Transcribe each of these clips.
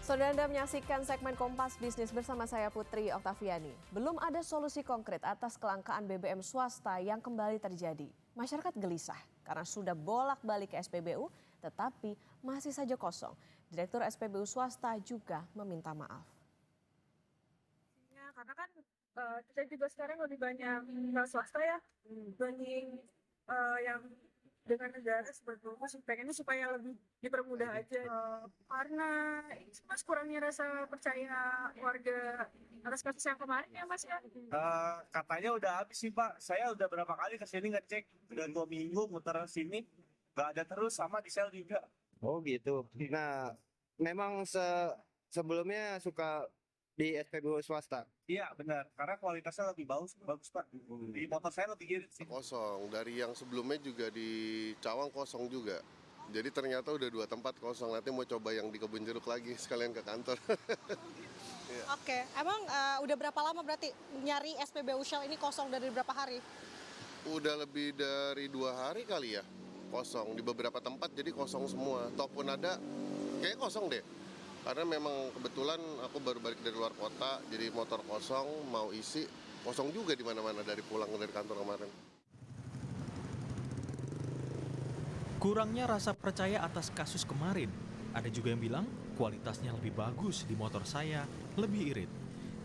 Saudara, Anda menyaksikan segmen Kompas Bisnis bersama saya Putri Oktaviani. Belum ada solusi konkret atas kelangkaan BBM swasta yang kembali terjadi. Masyarakat gelisah karena sudah bolak-balik ke SPBU tetapi masih saja kosong. Direktur SPBU swasta juga meminta maaf. Ya, karena kan kita juga sekarang lebih banyak swasta ya dibanding yang dengan negara sebetulnya pengennya supaya lebih dipermudah aja. Karena mas kurangnya rasa percaya warga atas kasus yang kemarin ya mas ya. Katanya udah habis sih Pak. Saya udah berapa kali kesini ngecek, udah 2 minggu muter sini, nggak ada terus, sama di sel juga. Oh gitu. Nah, memang sebelumnya suka di SPBU swasta. Iya benar, karena kualitasnya lebih bagus Pak. Di motor saya lebih irit sih. Kosong, dari yang sebelumnya juga di Cawang kosong juga. Jadi ternyata udah 2 tempat kosong, nanti mau coba yang di Kebun Jeruk lagi sekalian ke kantor. Oke, emang udah berapa lama berarti nyari SPBU Shell ini kosong dari berapa hari? Udah lebih dari 2 hari kali ya kosong, di beberapa tempat jadi kosong semua. Ataupun ada, kayak kosong deh. Karena memang kebetulan aku baru balik dari luar kota, jadi motor kosong, mau isi, kosong juga di mana-mana dari pulang dari kantor kemarin. Kurangnya rasa percaya atas kasus kemarin. Ada juga yang bilang kualitasnya lebih bagus di motor saya, lebih irit.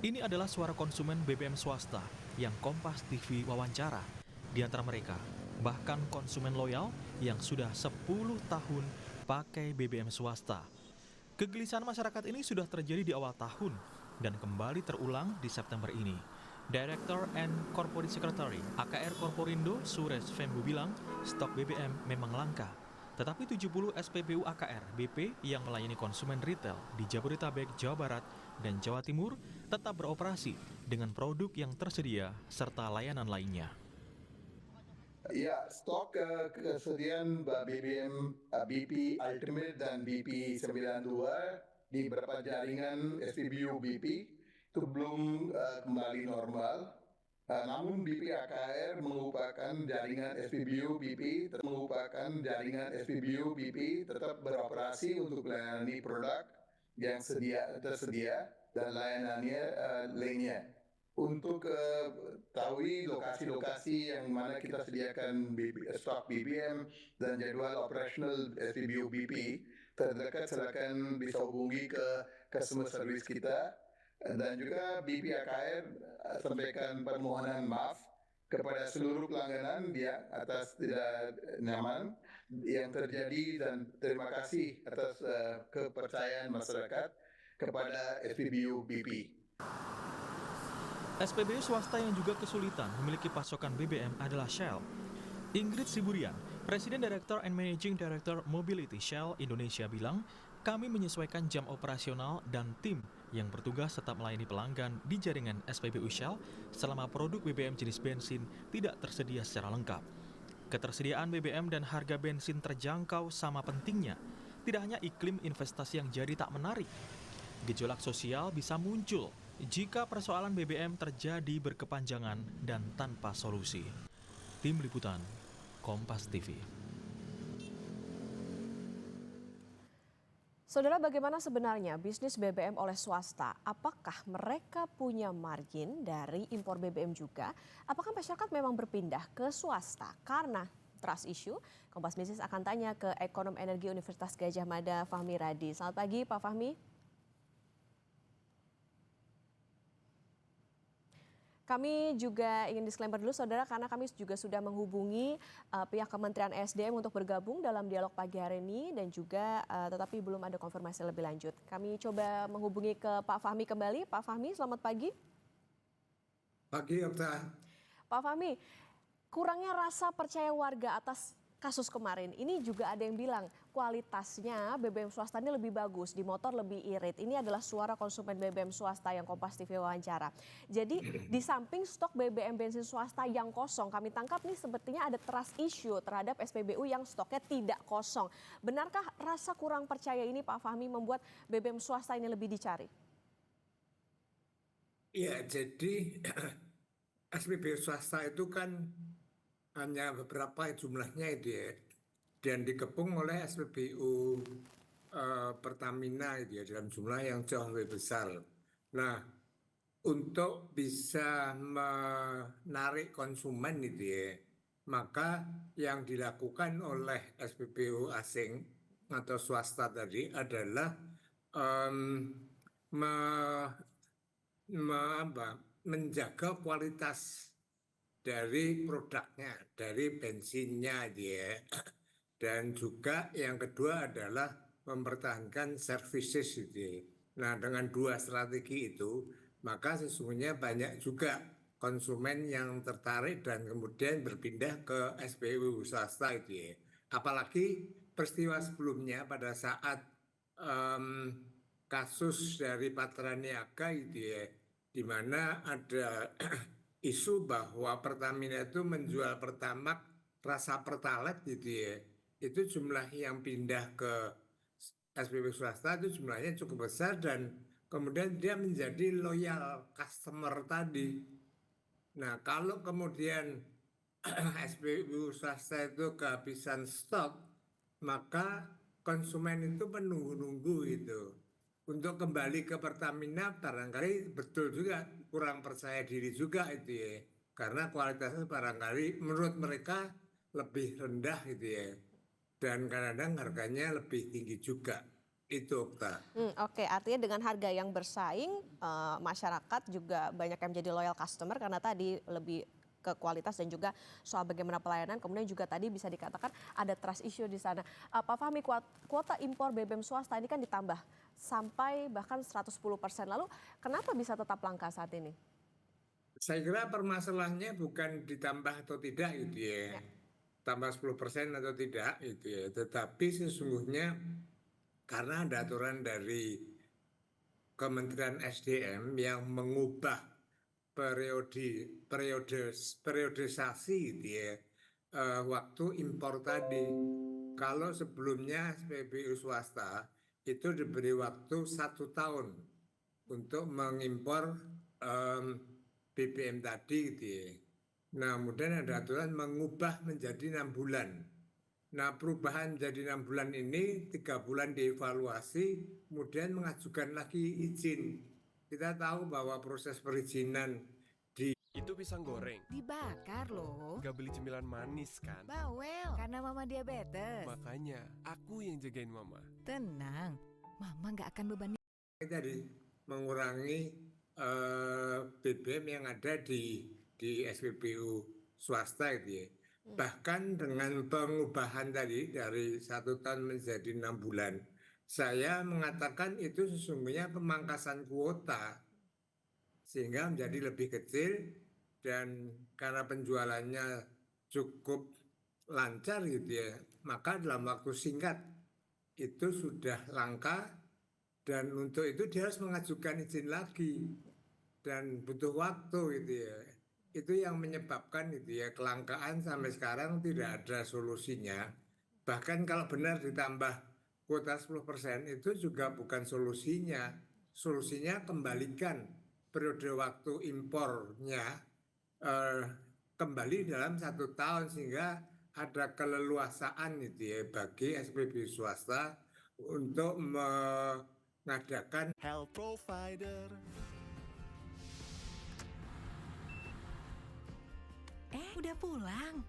Ini adalah suara konsumen BBM swasta yang Kompas TV wawancara. Di antara mereka, bahkan konsumen loyal yang sudah 10 tahun pakai BBM swasta. Kegelisahan masyarakat ini sudah terjadi di awal tahun dan kembali terulang di September ini. Director and Corporate Secretary AKR Korporindo Suresh Fembu bilang stok BBM memang langka. Tetapi 70 SPBU AKR BP yang melayani konsumen retail di Jabodetabek, Jawa Barat, dan Jawa Timur tetap beroperasi dengan produk yang tersedia serta layanan lainnya. Ya, stok kesediaan BBM BP Ultimate dan BP 92 di beberapa jaringan SPBU BP itu belum kembali normal. Namun BP AKR mengupakan jaringan SPBU BP tetap beroperasi untuk melayani produk yang tersedia dan layanannya lainnya. Untuk ketahui lokasi-lokasi yang mana kita sediakan stok BBM dan jadwal operasional SPBU BP terdekat, silakan bisa hubungi ke customer service kita. Dan juga BP AKR sampaikan permohonan maaf kepada seluruh pelanggan dia atas tidak nyaman yang terjadi dan terima kasih atas kepercayaan masyarakat kepada SPBU BP. SPBU swasta yang juga kesulitan memiliki pasokan BBM adalah Shell. Ingrid Siburian, Presiden Director and Managing Director Mobility Shell Indonesia bilang, kami menyesuaikan jam operasional dan tim yang bertugas tetap melayani pelanggan di jaringan SPBU Shell selama produk BBM jenis bensin tidak tersedia secara lengkap. Ketersediaan BBM dan harga bensin terjangkau sama pentingnya. Tidak hanya iklim investasi yang jadi tak menarik. Gejolak sosial bisa muncul jika persoalan BBM terjadi berkepanjangan dan tanpa solusi. Tim Liputan, Kompas TV. Saudara, bagaimana sebenarnya bisnis BBM oleh swasta? Apakah mereka punya margin dari impor BBM juga? Apakah masyarakat memang berpindah ke swasta karena trust issue? Kompas Bisnis akan tanya ke Ekonom Energi Universitas Gadjah Mada, Fahmi Radi. Selamat pagi, Pak Fahmi. Kami juga ingin disclaimer dulu saudara karena kami juga sudah menghubungi pihak Kementerian SDM untuk bergabung dalam dialog pagi hari ini dan juga tetapi belum ada konfirmasi lebih lanjut. Kami coba menghubungi ke Pak Fahmi kembali. Pak Fahmi, selamat pagi. Pagi, Okta. Pak Fahmi, kurangnya rasa percaya warga atas kasus kemarin. Ini juga ada yang bilang kualitasnya BBM swasta ini lebih bagus, di motor lebih irit. Ini adalah suara konsumen BBM swasta yang Kompas TV wawancara. Jadi di samping stok BBM bensin swasta yang kosong, kami tangkap nih sepertinya ada trust issue terhadap SPBU yang stoknya tidak kosong. Benarkah rasa kurang percaya ini Pak Fahmi membuat BBM swasta ini lebih dicari? Iya, jadi SPBU swasta itu kan hanya beberapa jumlahnya itu ya, dan dikepung oleh SPBU Pertamina gitu ya dalam jumlah yang jauh lebih besar. Nah, untuk bisa menarik konsumen gitu ya, maka yang dilakukan oleh SPBU asing atau swasta tadi adalah em, me- menjaga kualitas dari produknya, dari bensinnya dia. Dan juga yang kedua adalah mempertahankan services gitu ya. Nah, dengan dua strategi itu, maka sesungguhnya banyak juga konsumen yang tertarik dan kemudian berpindah ke SPBU swasta itu ya. Apalagi peristiwa sebelumnya pada saat em, kasus dari Patraniaga itu ya, di mana ada isu bahwa Pertamina itu menjual Pertamax rasa Pertalite gitu ya, itu jumlah yang pindah ke SPB swasta itu jumlahnya cukup besar dan kemudian dia menjadi loyal customer tadi. Nah, kalau kemudian SPBU swasta itu kehabisan stok, maka konsumen itu menunggu-nunggu gitu. Untuk kembali ke Pertamina barangkali betul juga kurang percaya diri juga itu ya. Karena kualitasnya barangkali menurut mereka lebih rendah gitu ya. Dan kadang-kadang harganya lebih tinggi juga. Itu Okta. Oke, artinya dengan harga yang bersaing, masyarakat juga banyak yang menjadi loyal customer karena tadi lebih ke kualitas dan juga soal bagaimana pelayanan. Kemudian juga tadi bisa dikatakan ada trust issue di sana. Pak Fahmi, kuota impor BBM swasta ini kan ditambah sampai bahkan 110%. Lalu kenapa bisa tetap langka saat ini? Saya kira permasalahannya bukan ditambah atau tidak gitu ya. Tambah 10% atau tidak gitu ya. Tetapi sesungguhnya karena ada aturan dari Kementerian SDM yang mengubah periodisasi gitu ya, waktu impor tadi. Kalau sebelumnya SPBU swasta itu diberi waktu 1 tahun untuk mengimpor BBM tadi gitu ya. Nah, kemudian ada aturan mengubah menjadi 6 bulan. Nah, perubahan jadi 6 bulan ini 3 bulan dievaluasi, kemudian mengajukan lagi izin. Kita tahu bahwa proses perizinan itu pisang goreng. Dibakar loh. Gak beli cemilan manis kan? Bawel, karena mama diabetes. Makanya aku yang jagain mama. Tenang, mama gak akan beban. tadi mengurangi BBM yang ada di SPBU swasta itu ya. Bahkan dengan pengubahan tadi dari 1 tahun menjadi 6 bulan, saya mengatakan itu sesungguhnya pemangkasan kuota sehingga menjadi lebih kecil dan karena penjualannya cukup lancar gitu ya, maka dalam waktu singkat itu sudah langka dan untuk itu dia harus mengajukan izin lagi dan butuh waktu gitu ya. Itu yang menyebabkan itu ya kelangkaan sampai sekarang tidak ada solusinya. Bahkan kalau benar ditambah kuota 10% itu juga bukan solusinya. Solusinya kembalikan periode waktu impornya kembali dalam 1 tahun sehingga ada keleluasaan itu ya bagi SPB swasta untuk mengadakan Health provider. Udah pulang.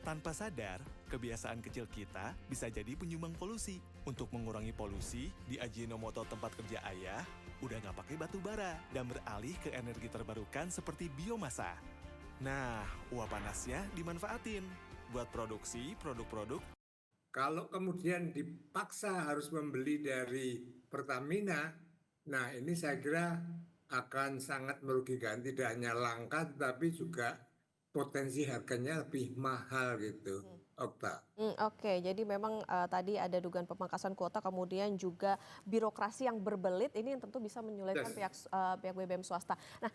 Tanpa sadar, kebiasaan kecil kita bisa jadi penyumbang polusi. Untuk mengurangi polusi, di Ajinomoto tempat kerja ayah, udah nggak pakai batu bara dan beralih ke energi terbarukan seperti biomasa. Nah, uap panasnya dimanfaatin buat produksi produk-produk. Kalau kemudian dipaksa harus membeli dari Pertamina, nah ini saya kira akan sangat merugikan, tidak hanya langka tetapi juga potensi harganya lebih mahal gitu, Okta. Oke, jadi memang tadi ada dugaan pemangkasan kuota, kemudian juga birokrasi yang berbelit ini yang tentu bisa menyulitkan pihak BBM swasta. Nah,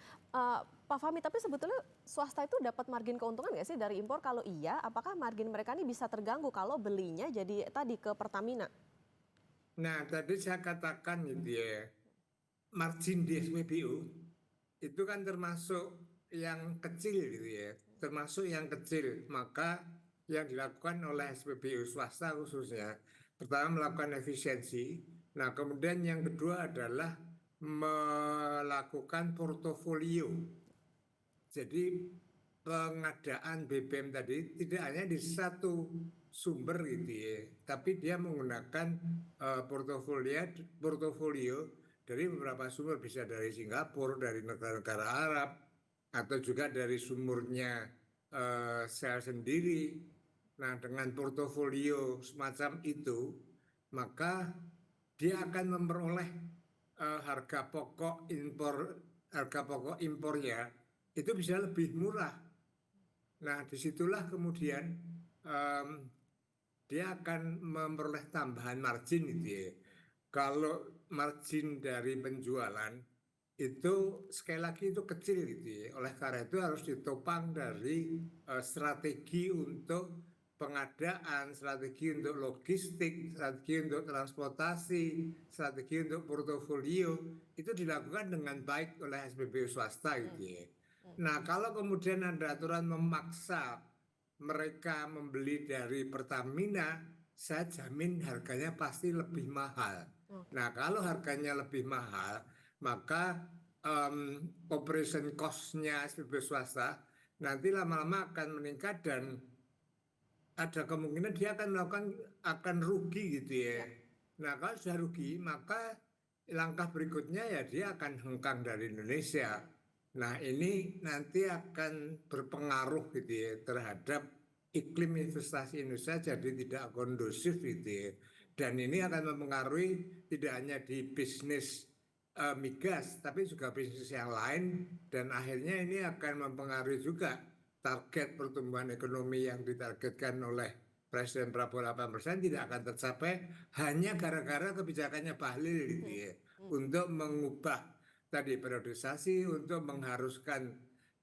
Pak Fahmi, tapi sebetulnya swasta itu dapat margin keuntungan nggak sih dari impor? Kalau iya, apakah margin mereka ini bisa terganggu kalau belinya jadi tadi ke Pertamina? Nah, tadi saya katakan gitu ya, margin di SPBU itu kan termasuk yang kecil gitu ya, termasuk yang kecil. Maka yang dilakukan oleh SPBU swasta khususnya Pertama melakukan efisiensi. Nah, kemudian yang kedua adalah melakukan portofolio. Jadi pengadaan BBM tadi tidak hanya di satu sumber gitu ya, tapi dia menggunakan portofolio dari beberapa sumber, bisa dari Singapura, dari negara-negara Arab, atau juga dari sumurnya saya sendiri. Nah, dengan portofolio semacam itu, maka dia akan memperoleh harga pokok impornya itu bisa lebih murah. Nah, disitulah kemudian dia akan memperoleh tambahan margin gitu ya. Kalau margin dari penjualan itu sekali lagi itu kecil gitu ya. Oleh karena itu harus ditopang dari strategi untuk pengadaan, strategi untuk logistik, strategi untuk transportasi, strategi untuk portofolio itu dilakukan dengan baik oleh SPBU swasta gitu ya. Nah, kalau kemudian ada aturan memaksa mereka membeli dari Pertamina, saya jamin harganya pasti lebih mahal. Nah, kalau harganya lebih mahal, maka operation cost-nya SPBU swasta nanti lama-lama akan meningkat dan ada kemungkinan dia akan rugi gitu ya. Nah, kalau sudah rugi, maka langkah berikutnya ya dia akan hengkang dari Indonesia. Nah, ini nanti akan berpengaruh gitu ya terhadap iklim investasi Indonesia jadi tidak kondusif gitu ya. Dan ini akan mempengaruhi tidak hanya di bisnis migas, tapi juga bisnis yang lain, dan akhirnya ini akan mempengaruhi juga target pertumbuhan ekonomi yang ditargetkan oleh Presiden Prabowo 8% tidak akan tercapai hanya gara-gara kebijakannya Bahlil gitu ya. Untuk mengubah tadi periodisasi, untuk mengharuskan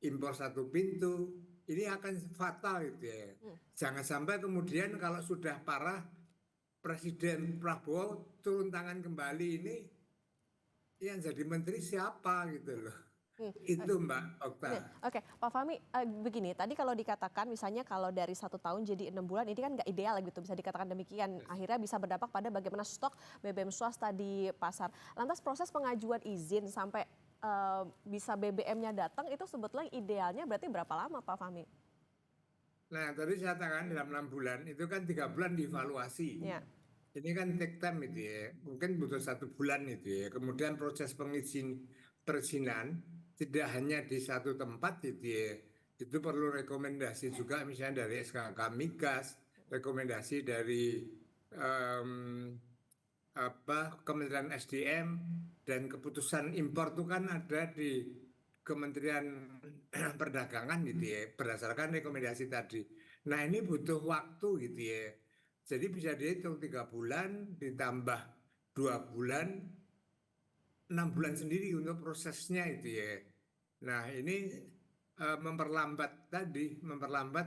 impor satu pintu, ini akan fatal gitu ya. Jangan sampai kemudian kalau sudah parah Presiden Prabowo turun tangan kembali, ini yang jadi menteri siapa gitu loh. Itu Mbak Okta. Oke, Pak Fahmi, begini, tadi kalau dikatakan misalnya kalau dari 1 tahun jadi 6 bulan, ini kan nggak ideal gitu, bisa dikatakan demikian. Akhirnya bisa berdampak pada bagaimana stok BBM swasta di pasar. Lantas proses pengajuan izin sampai bisa BBM-nya datang itu sebetulnya idealnya berarti berapa lama Pak Fahmi? Nah, tadi saya katakan dalam 6 bulan, itu kan 3 bulan dievaluasi. Ya. Ini kan take time itu ya, mungkin butuh 1 bulan itu ya. Kemudian proses perizinan tidak hanya di satu tempat gitu ya. Itu perlu rekomendasi juga misalnya dari SKK Migas, rekomendasi dari Kementerian SDM, dan keputusan impor itu kan ada di Kementerian Perdagangan gitu ya, berdasarkan rekomendasi tadi. Nah, ini butuh waktu gitu ya. Jadi bisa dihitung 3 bulan ditambah 2 bulan, 6 bulan sendiri untuk prosesnya itu ya. Nah, ini memperlambat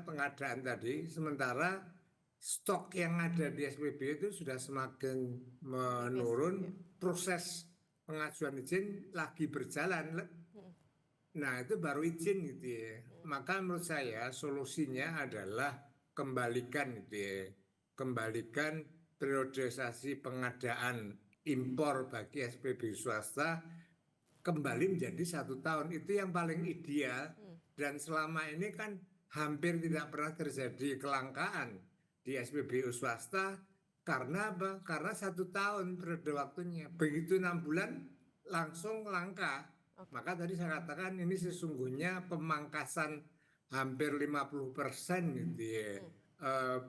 pengadaan tadi, sementara stok yang ada di SPB itu sudah semakin menurun, proses pengajuan izin lagi berjalan. Nah, itu baru izin gitu ya. Maka menurut saya solusinya adalah kembalikan gitu ya. Kembalikan periodisasi pengadaan impor bagi SPB swasta kembali menjadi 1 tahun. Itu yang paling ideal, dan selama ini kan hampir tidak pernah terjadi kelangkaan di SPBU swasta. Karena apa? Karena 1 tahun periode waktunya. Begitu 6 bulan langsung langka. Maka tadi saya katakan ini sesungguhnya pemangkasan hampir 50% gitu ya,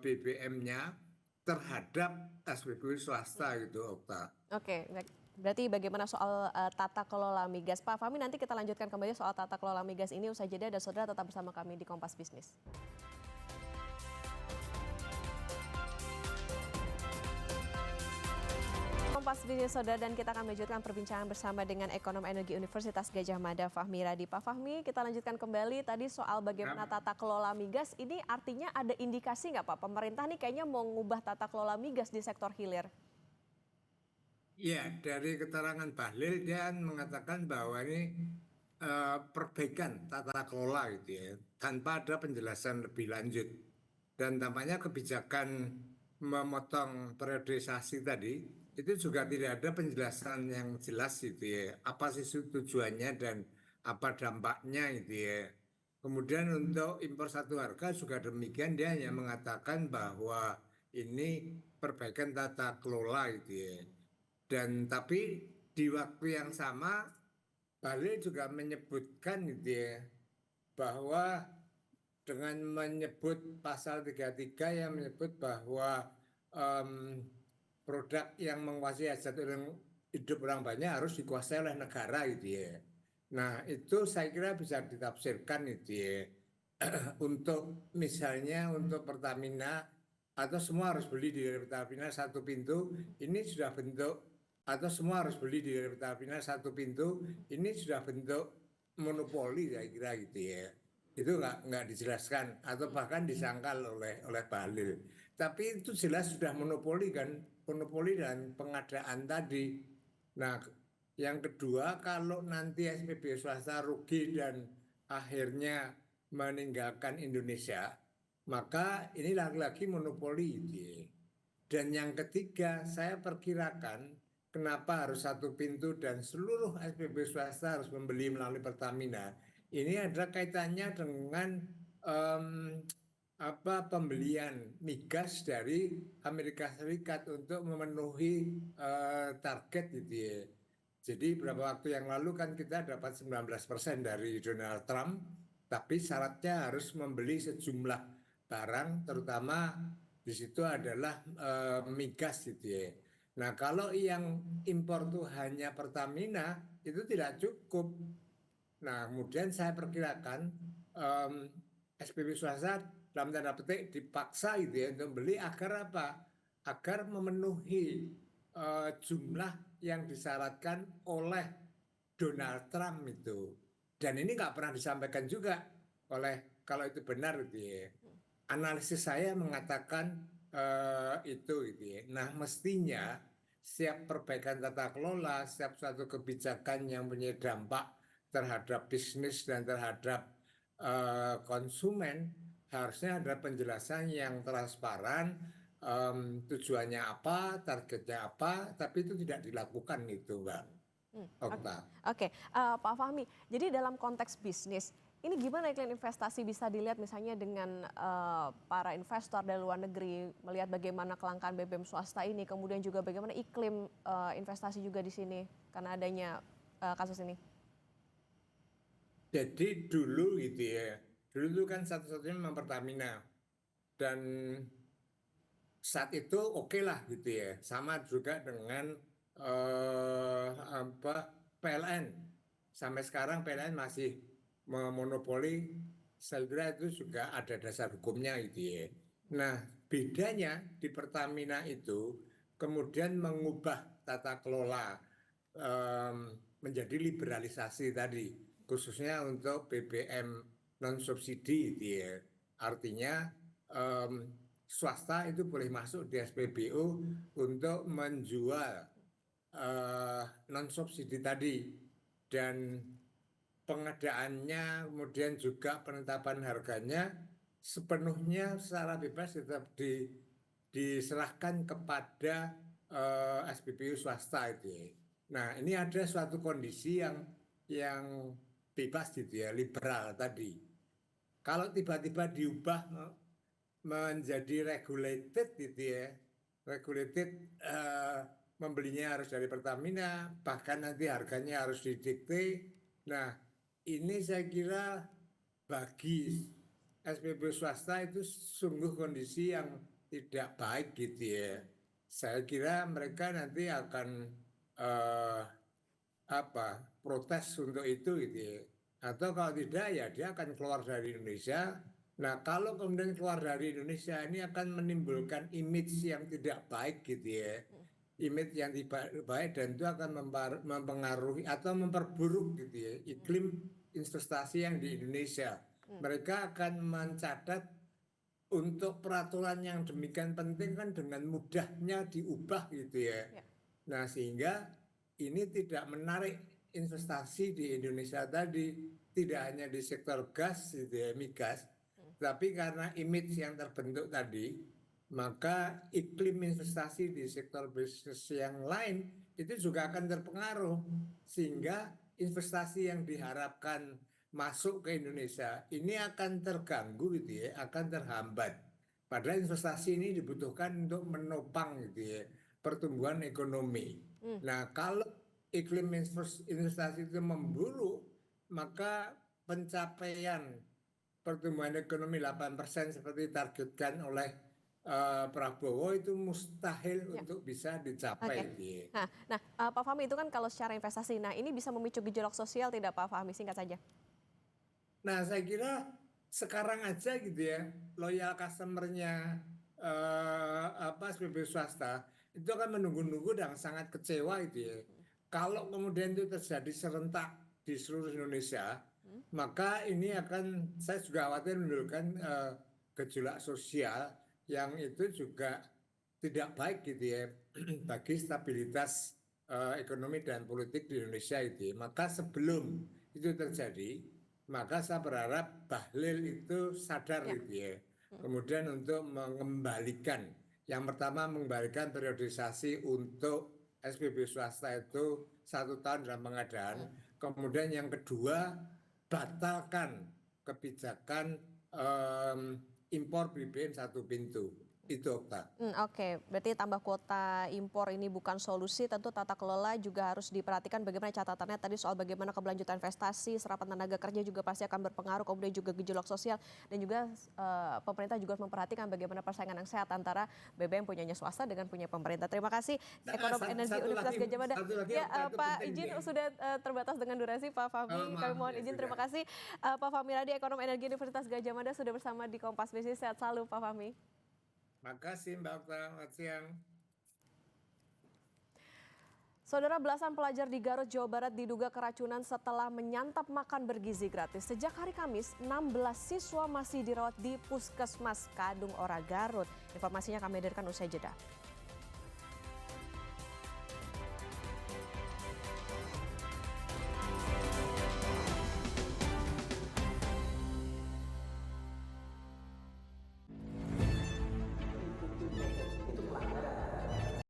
BBM-nya terhadap SPBU swasta gitu, Okta. Oke, berarti bagaimana soal tata kelola migas? Pak Fahmi, nanti kita lanjutkan kembali soal tata kelola migas ini usai jeda, dan saudara tetap bersama kami di Kompas Bisnis. Kompas Bisnis saudara, dan kita akan melanjutkan perbincangan bersama dengan Ekonom Energi Universitas Gadjah Mada Fahmi Radi. Pak Fahmi, kita lanjutkan kembali tadi soal bagaimana tata kelola migas. Ini artinya ada indikasi nggak Pak, pemerintah nih kayaknya mau mengubah tata kelola migas di sektor hilir? Ya, dari keterangan Bahlil dia mengatakan bahwa ini perbaikan tata kelola gitu ya, tanpa ada penjelasan lebih lanjut. Dan tampaknya kebijakan memotong periodisasi tadi, itu juga tidak ada penjelasan yang jelas gitu ya. Apa sih tujuannya dan apa dampaknya gitu ya. Kemudian untuk impor satu harga juga demikian, dia hanya mengatakan bahwa ini perbaikan tata kelola gitu ya. Dan tapi di waktu yang sama Bali juga menyebutkan gitu ya, bahwa dengan menyebut pasal 33 yang menyebut bahwa produk yang menguasai hajat hidup orang banyak harus dikuasai oleh negara gitu ya. Nah itu saya kira bisa ditafsirkan gitu ya. Untuk misalnya untuk Pertamina atau semua harus beli di Pertamina satu pintu, ini sudah bentuk, atau semua harus beli di Pertamina satu pintu, ini sudah bentuk monopoli saya kira gitu ya. Itu nggak dijelaskan atau bahkan disangkal oleh Bahlil. Tapi itu jelas sudah monopoli kan, monopoli dan pengadaan tadi. Nah, yang kedua kalau nanti SPB swasta rugi dan akhirnya meninggalkan Indonesia, maka ini lagi-lagi monopoli gitu ya. Dan yang ketiga, saya perkirakan kenapa harus satu pintu dan seluruh SPB swasta harus membeli melalui Pertamina. Ini ada kaitannya dengan pembelian migas dari Amerika Serikat untuk memenuhi target gitu ya. Jadi beberapa waktu yang lalu kan kita dapat 19% dari Donald Trump, tapi syaratnya harus membeli sejumlah barang, terutama di situ adalah migas gitu ya. Nah kalau yang impor tuh hanya Pertamina itu tidak cukup. Nah kemudian saya perkirakan SPB swasta dalam tanda petik dipaksa gitu ya untuk beli agar apa? Agar memenuhi jumlah yang disyaratkan oleh Donald Trump itu. Dan ini nggak pernah disampaikan juga oleh, kalau itu benar gitu ya. Analisis saya mengatakan itu gitu ya. Nah mestinya setiap perbaikan tata kelola, setiap suatu kebijakan yang punya dampak terhadap bisnis dan terhadap konsumen, harusnya ada penjelasan yang transparan, tujuannya apa, targetnya apa, tapi itu tidak dilakukan itu, Mbak Okta. Oke, Pak Fahmi, jadi dalam konteks bisnis, ini gimana iklim investasi bisa dilihat misalnya dengan para investor dari luar negeri, melihat bagaimana kelangkaan BBM swasta ini, kemudian juga bagaimana iklim investasi juga di sini karena adanya kasus ini? Jadi dulu gitu ya, dulu itu kan satu-satunya memang Pertamina. Dan saat itu oke lah gitu ya, sama juga dengan PLN. Sampai sekarang PLN masih memonopoli, saya kira itu juga ada dasar hukumnya gitu ya. Nah bedanya di Pertamina itu kemudian mengubah tata kelola menjadi liberalisasi tadi, khususnya untuk BBM non subsidi gitu ya. Artinya swasta itu boleh masuk di SPBU untuk menjual non subsidi tadi, dan pengadaannya kemudian juga penetapan harganya sepenuhnya secara bebas tetap diserahkan kepada SPBU swasta itu ya. Nah ini ada suatu kondisi yang bebas gitu ya, liberal tadi. Kalau tiba-tiba diubah menjadi regulated gitu ya, regulated membelinya harus dari Pertamina, bahkan nanti harganya harus didikte. Nah ini saya kira bagi SPB swasta itu sungguh kondisi yang tidak baik gitu ya. Saya kira mereka nanti akan protes untuk itu gitu ya. Atau kalau tidak ya dia akan keluar dari Indonesia. Nah kalau kemudian keluar dari Indonesia ini akan menimbulkan image yang tidak baik gitu ya. Image yang tidak baik, dan itu akan mempengaruhi atau memperburuk gitu ya iklim investasi yang di Indonesia. Mereka akan mencatat untuk peraturan yang demikian penting kan dengan mudahnya diubah gitu ya. Nah sehingga ini tidak menarik investasi di Indonesia tadi, tidak hanya di sektor gas gitu ya, migas, tapi karena image yang terbentuk tadi, maka iklim investasi di sektor bisnis yang lain itu juga akan terpengaruh, sehingga investasi yang diharapkan masuk ke Indonesia ini akan terganggu gitu ya, akan terhambat. Padahal investasi ini dibutuhkan untuk menopang gitu ya, pertumbuhan ekonomi. Nah, kalau iklim investasi itu memburuk, maka pencapaian pertumbuhan ekonomi 8% seperti ditargetkan oleh Prabowo itu mustahil untuk bisa dicapai. Oke. Nah, Pak Fahmi, itu kan kalau secara investasi, nah ini bisa memicu gejolak sosial tidak Pak Fahmi? Singkat saja. Nah, saya kira sekarang aja gitu ya, loyal customer-nya SPB swasta itu akan menunggu-nunggu dan sangat kecewa gitu ya. Kalau kemudian itu terjadi serentak di seluruh Indonesia, maka ini akan, saya juga khawatir menimbulkan gejolak sosial yang itu juga tidak baik gitu ya bagi stabilitas ekonomi dan politik di Indonesia itu. Maka sebelum itu terjadi, maka saya berharap Bahlil itu sadar gitu ya. Kemudian untuk mengembalikan, yang pertama mengembalikan periodisasi untuk SPB swasta itu 1 tahun dalam pengadaan. Kemudian yang kedua, batalkan kebijakan impor BBM 1 pintu. Itu, Okta. Oke, berarti tambah kuota impor ini bukan solusi, tentu tata kelola juga harus diperhatikan bagaimana catatannya tadi soal bagaimana keberlanjutan investasi, serapan tenaga kerja juga pasti akan berpengaruh, kemudian juga gejolak sosial, dan juga pemerintah juga harus memperhatikan bagaimana persaingan yang sehat antara BBM punyanya swasta dengan punya pemerintah. Terima kasih Ekonom Energi Universitas Gadjah Mada. Ya, Pak izin sudah terbatas dengan durasi, Pak Fahmi. Kami mohon izin, terima kasih Pak Fahmi Radi, Ekonom Energi Universitas Gadjah Mada sudah bersama di Kompas Bisnis. Sehat selalu Pak Fahmi. Makasih Mbak Okta, selamat siang. Saudara, belasan pelajar di Garut, Jawa Barat diduga keracunan setelah menyantap makan bergizi gratis. Sejak hari Kamis, 16 siswa masih dirawat di Puskesmas Kadung Ora, Garut. Informasinya kami hadirkan usai jeda.